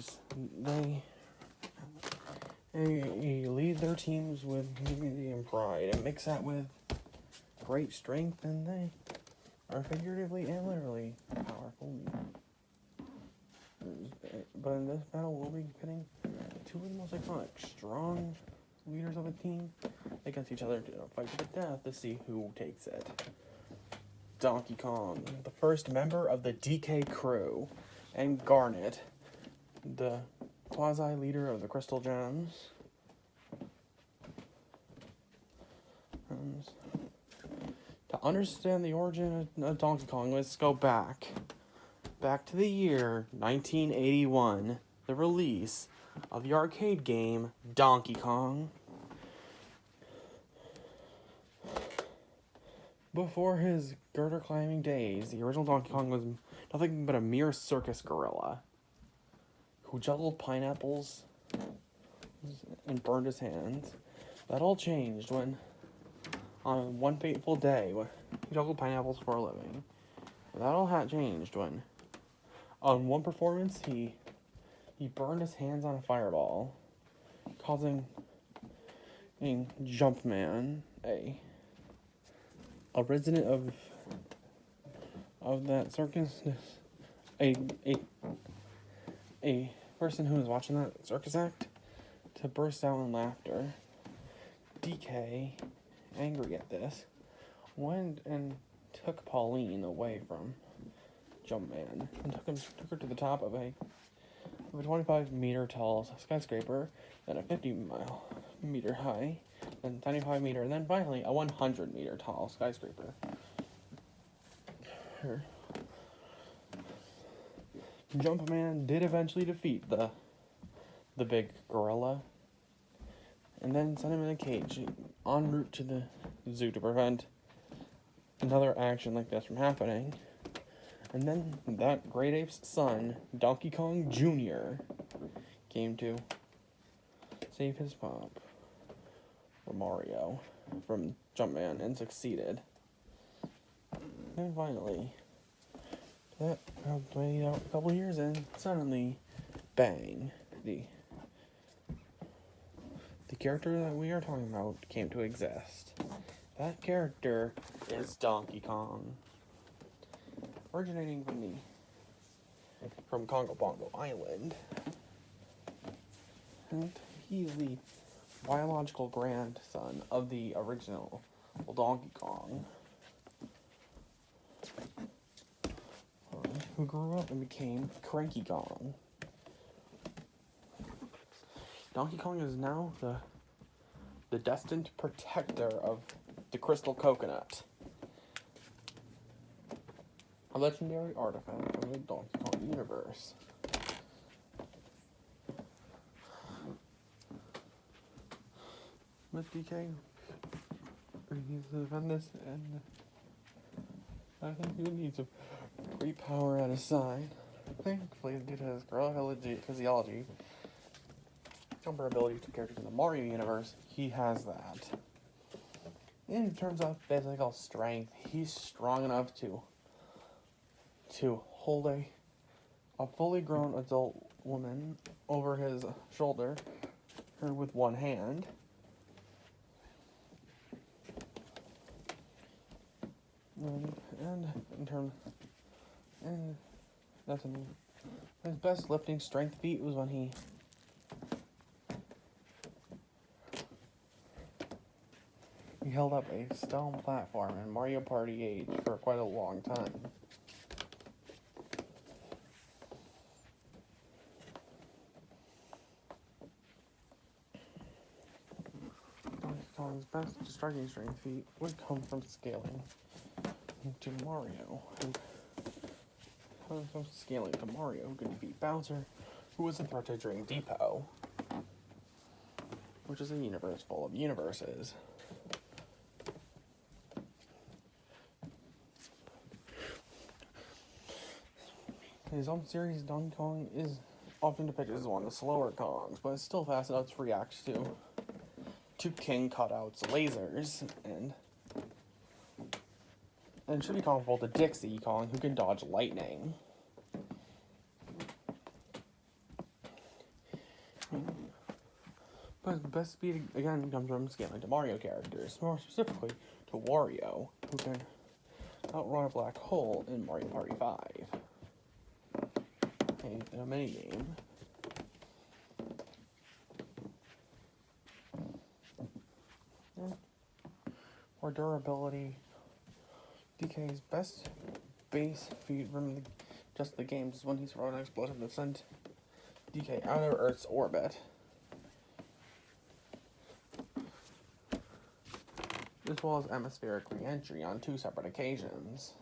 leaders. They lead their teams with dignity and pride and mix that with great strength, and they are figuratively and literally powerful. But in this battle, we'll be pitting two of the most iconic, strong leaders of a team against each other to fight to the death to see who takes it. Donkey Kong, the first member of the DK crew, and Garnet, the Quasi leader of the Crystal Gems. To understand the origin of Donkey Kong, let's go back to the year 1981, the release of the arcade game Donkey Kong. Before his girder climbing days, the original Donkey Kong was nothing but a mere circus gorilla who juggled pineapples and burned his hands. That all changed when, on one fateful day, when he juggled pineapples for a living. That all had changed when, on one performance, he burned his hands on a fireball, causing Jumpman, a resident of that circus, a person who was watching that circus act, to burst out in laughter. DK, angry at this, went and took Pauline away from Jumpman and took her to the top of a 25-meter tall skyscraper, then a 50-meter high, then 25-meter, and then finally a 100-meter tall skyscraper. Jumpman did eventually defeat the big gorilla, and then sent him in a cage en route to the zoo to prevent another action like this from happening. And then that great ape's son, Donkey Kong Jr., came to save his pop, or Mario, from Jumpman and succeeded. And finally, a couple of years in, suddenly, bang, the character that we are talking about came to exist. That character is Donkey Kong. Originating from Congo Bongo Island. And he is the biological grandson of the original Donkey Kong, who grew up and became Cranky Kong. Donkey Kong is now the destined protector of the Crystal Coconut, a legendary artifact of the Donkey Kong universe. With DK, he's to defend this, and I think he needs a great power at his side. Thankfully, due to his gorilla physiology, comparability to characters in the Mario universe, he has that. In terms of physical strength, he's strong enough to hold a fully grown adult woman over his shoulder, her with one hand. His best lifting strength feat was when he held up a stone platform in Mario Party 8 for quite a long time. Donkey Kong's best striking strength feat would come from scaling to Mario, who could defeat Bowser, who was a threat to Dream Depot, which is a universe full of universes. In his own series, Donkey Kong is often depicted as one of the slower Kongs, but it's still fast enough to react to King Cutout's lasers, and should be comparable to Dixie Kong, who can dodge lightning. But the best speed, again, comes from scaling to Mario characters, more specifically to Wario, who can outrun a black hole in Mario Party 5. In a minigame. For durability, DK's best base feat from just the games is when he's throwing an explosion that sent DK out of Earth's orbit. As well as atmospheric re-entry on 2 separate occasions.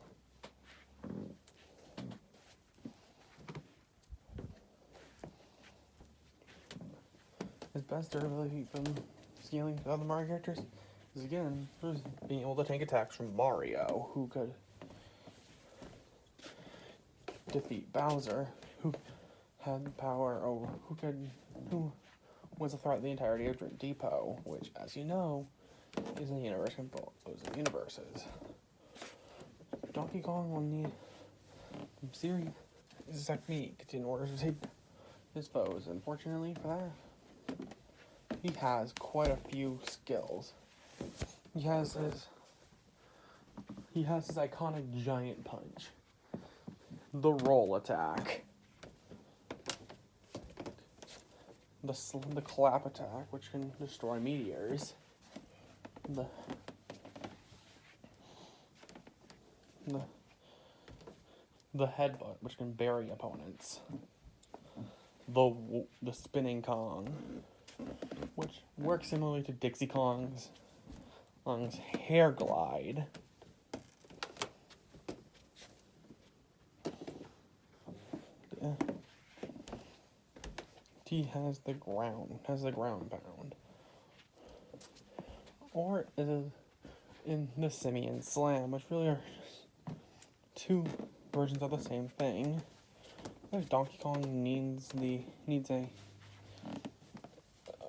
His best durability from scaling to other Mario characters is again being able to take attacks from Mario, who could defeat Bowser, who had power over who was a threat to the entirety of Dream Depot, which, as you know, is a universe composed of universes. Donkey Kong will need some serious technique in order to take his foes. Unfortunately for that, he has quite a few skills. He has his iconic giant punch, the roll attack, the clap attack, which can destroy meteors, the headbutt, which can bury opponents, the spinning Kong, which works similarly to Dixie Kong's hair glide. He has the ground pound. Or is it in the Simian Slam, which really are just 2 versions of the same thing. If Donkey Kong needs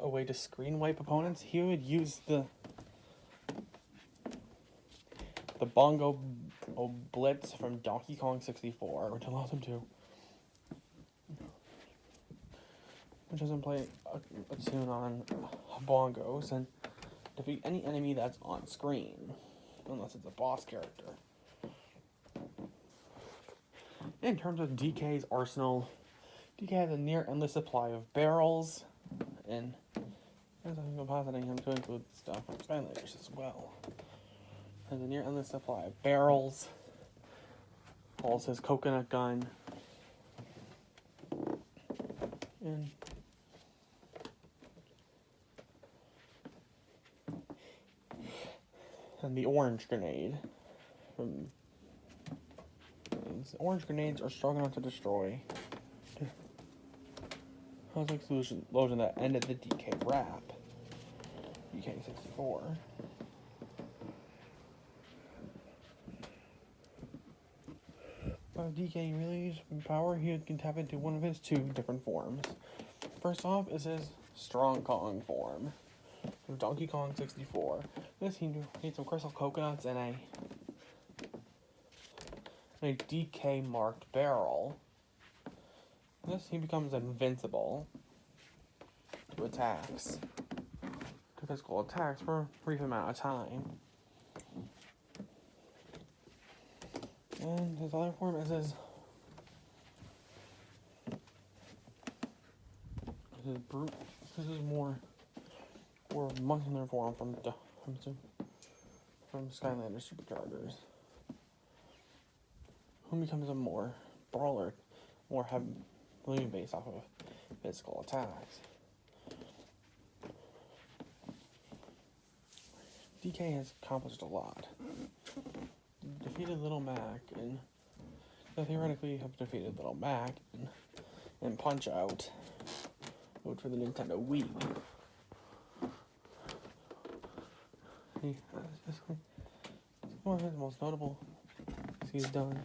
a way to screen wipe opponents, he would use the Bongo Blitz from Donkey Kong 64, which allows him to, which doesn't play a tune on bongos, and defeat any enemy that's on screen, unless it's a boss character. In terms of DK's arsenal, DK has a near endless supply of barrels, and as I'm positing him to include stuff from Skylanders as well. Has a near endless supply of barrels, also his coconut gun, and the orange grenade. Orange grenades are strong enough to destroy. How's the explosion that ended the DK rap? DK64. If DK really uses power, he can tap into one of his 2 different forms. First off is his Strong Kong form from Donkey Kong 64. This he needs some crystal coconuts and a DK marked barrel. This he becomes invincible to attacks, to physical attacks for a brief amount of time. And his other form is his brute. This is more muscular form from Skylanders Superchargers, who becomes a more brawler, more heavily based off of physical attacks. DK has accomplished a lot. Defeated Little Mac, and theoretically have defeated Little Mac and Punch Out. Vote for the Nintendo Wii. One of his most notable things he's done.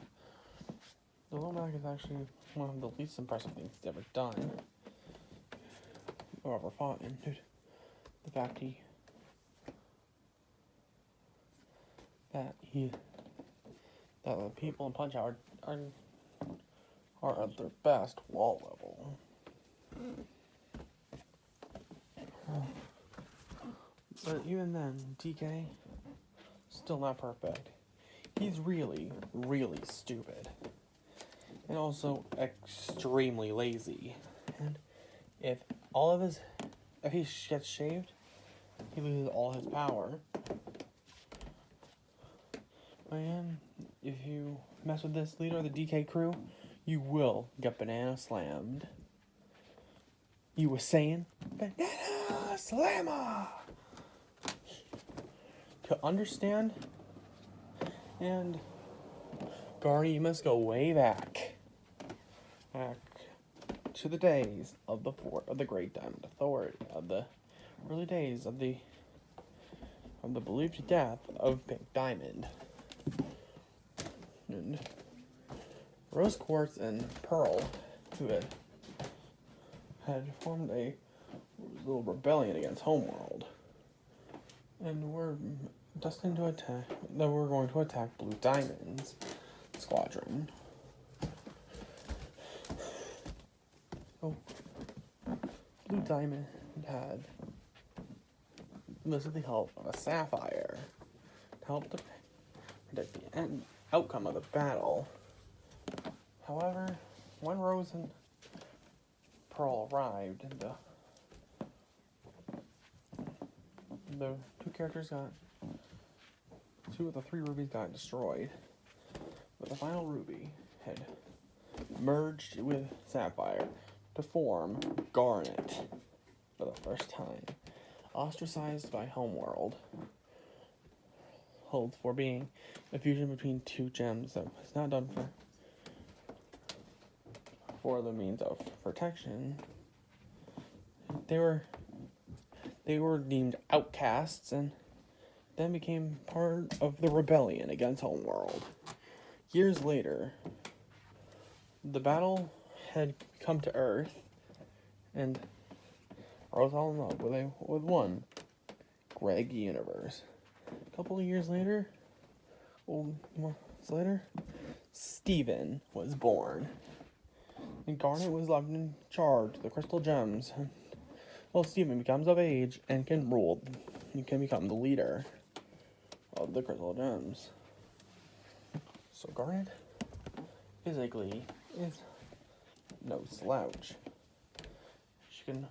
The Little Mac is actually one of the least impressive things he's ever done, or ever fought in. The fact that the people in Punch Out are at their best wall level. But even then, DK, still not perfect. He's really, really stupid. And also extremely lazy. And if he gets shaved, he loses all his power. And if you mess with this leader of the DK crew, you will get banana slammed. You were saying, banana slammer! To understand, and Garnet, you must go way back to the days of the Fort of the Great Diamond Authority, of the early days of the believed death of Pink Diamond. And Rose Quartz and Pearl, who had formed a little rebellion against Homeworld, and were destined to attack. That we're going to attack Blue Diamond's squadron. So, Blue Diamond had enlisted the help of a Sapphire to help to predict the outcome of the battle. However, when Rose and Pearl arrived, the two characters got 2 of the 3 rubies got destroyed, but the final ruby had merged with Sapphire to form Garnet for the first time. Ostracized by Homeworld, held for being a fusion between 2 gems that was not done for the means of protection. They were deemed outcasts and then became part of the rebellion against Homeworld. Years later, the battle had come to Earth, and I was all in love with one Greg Universe. A couple of years later, Steven was born, and Garnet was left in charge of the crystal gems. Well, Steven becomes of age and can rule. He can become the leader of the crystal gems. So Garnet physically is no slouch. She can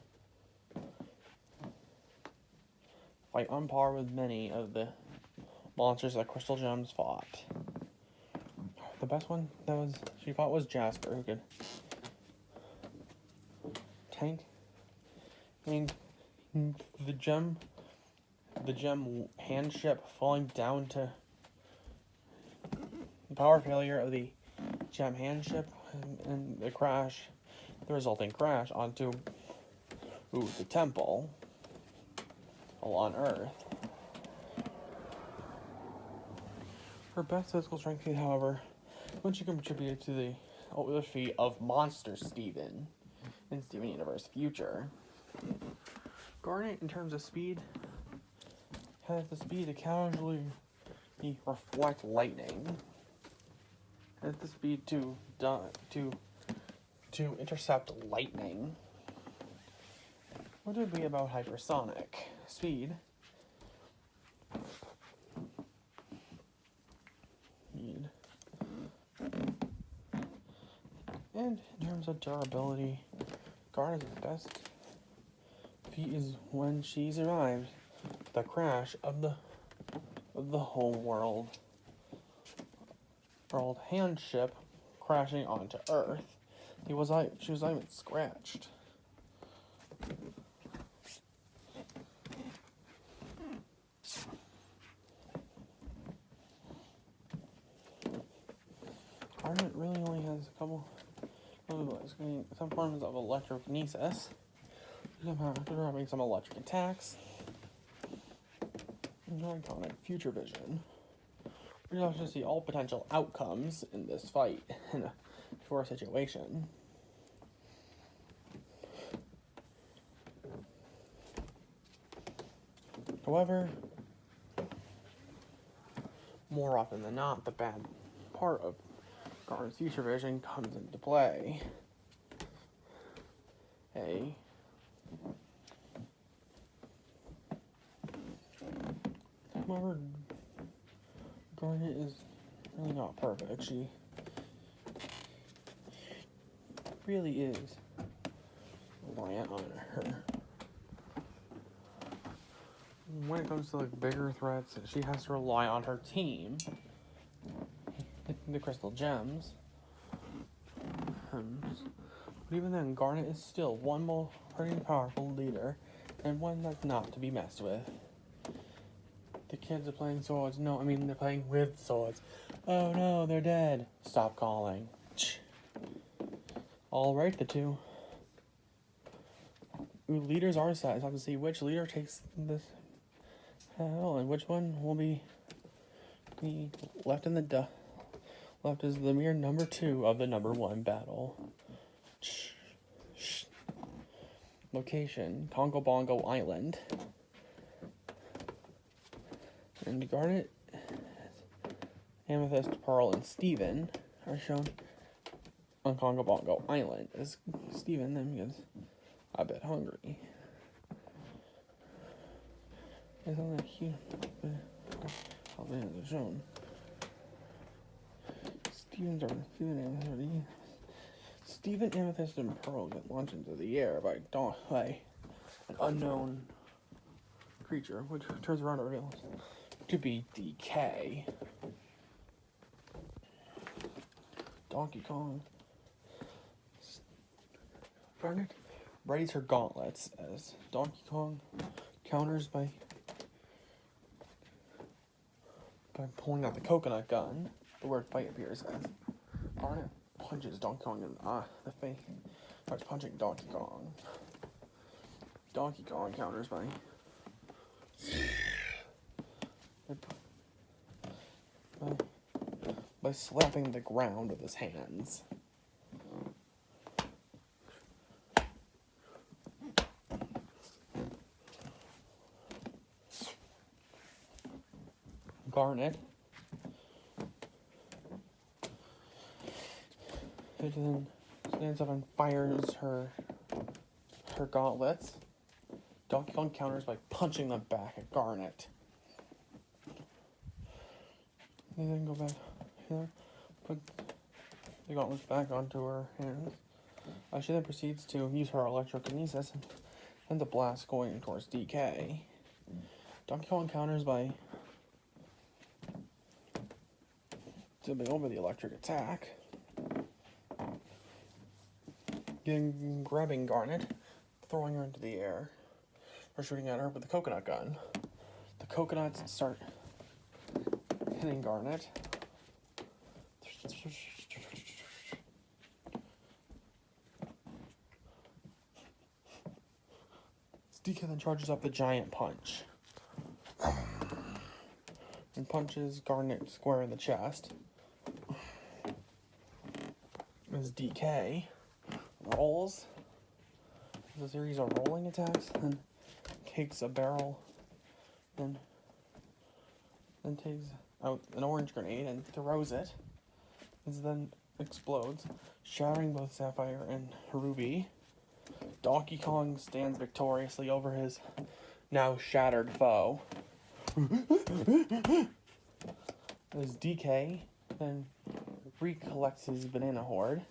fight on par with many of the monsters that crystal gems fought. The best one she fought was Jasper, who could tank. I mean, the gem handship falling down to the power failure of the gem handship and the resulting crash onto the temple on Earth. Her best physical strength, however, when she contributed to the defeat of Monster Steven in Steven Universe Future. Garnet, in terms of speed, has the speed to casually reflect lightning. Has the speed to intercept lightning. What would be about hypersonic speed? And in terms of durability, Garnet's best feat is when she survived the crash of the Homeworld handship crashing onto Earth. She was not even scratched. Garnet really only has some forms of electrokinesis. After having some electric attacks. Iconic future vision. We can also see all potential outcomes in this fight for a situation. However, more often than not, the bad part of Garnet's future vision comes into play. not perfect. She really is reliant on her. When it comes to like bigger threats, she has to rely on her team, the Crystal Gems. But even then, Garnet is still one more pretty powerful leader, and one that's not to be messed with. The kids are playing swords. No, I mean, they're playing with swords. Oh no, they're dead. Stop calling. Alright, the two. Leaders are set. I have to see which leader takes this hell, and which one will be left in the left is the mere number 2 of the number 1 battle. Location: Congo Bongo Island. And Garnet, Amethyst, Pearl, and Steven are shown on Congo Bongo Island. As Steven then gets a bit hungry. It's on that huge. How many are shown? Steven, Amethyst, and Pearl get launched into the air by an unknown creature, which turns around and reveals to be DK. Donkey Kong. Garnet readies her gauntlets as Donkey Kong counters by pulling out the coconut gun. The word fight appears as Garnet punches Donkey Kong in the face. Starts punching Donkey Kong. Donkey Kong counters by slapping the ground with his hands. Garnet then stands up and fires her gauntlets. Donkey Kong counters by punching them back at Garnet. And then go back here, put the gauntlets back onto her hands. She then proceeds to use her electrokinesis and the blast going towards DK. Donkey Kong counters by tipping over the electric attack. Grabbing Garnet, throwing her into the air, or shooting at her with the coconut gun. The coconuts start hitting Garnet. DK then charges up the giant punch and punches Garnet square in the chest. As DK rolls, there's a series of rolling attacks, then takes a barrel, then takes out an orange grenade and throws it. It then explodes, shattering both Sapphire and Ruby. Donkey Kong stands victoriously over his now shattered foe. As DK then recollects his banana horde.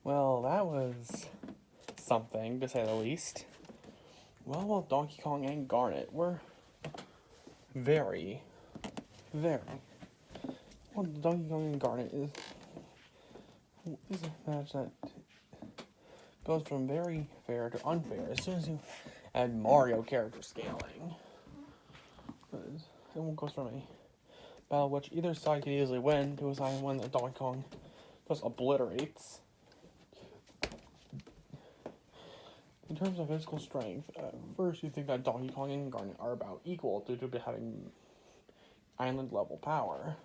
Well, that was something, to say the least. Well, Donkey Kong and Garnet were very... Well, Donkey Kong and Garnet is a match that goes from very fair to unfair as soon as you add Mario character scaling. It goes from a battle which either side can easily win to a side one that Donkey Kong just obliterates. In terms of physical strength, first you think that Donkey Kong and Garnet are about equal due to having island level power.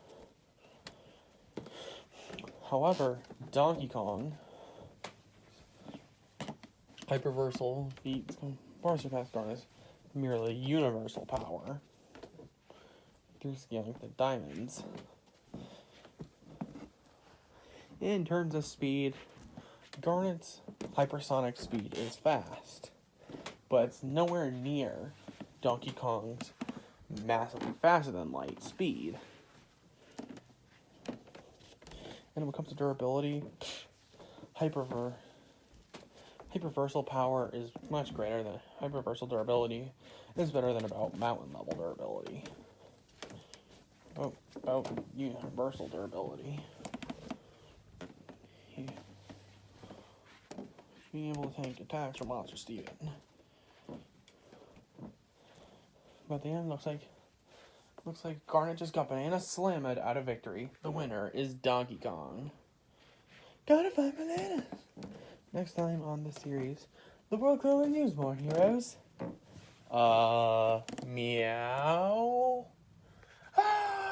However, Donkey Kong hyperversal feats far surpass Garnet's merely universal power through scaling the diamonds. In terms of speed, Garnet's hypersonic speed is fast, but it's nowhere near Donkey Kong's massively faster than light speed. And when it comes to durability, hyperversal power is much greater than hyperversal durability is better than about mountain level durability. Oh, about universal durability. Being able to tank attacks from Monster Steven. But at the end, looks like Garnet just got banana slammed out of victory. The winner is Donkey Kong. Gotta find bananas. Next time on the series, the world could always use more heroes. Meow. Ah!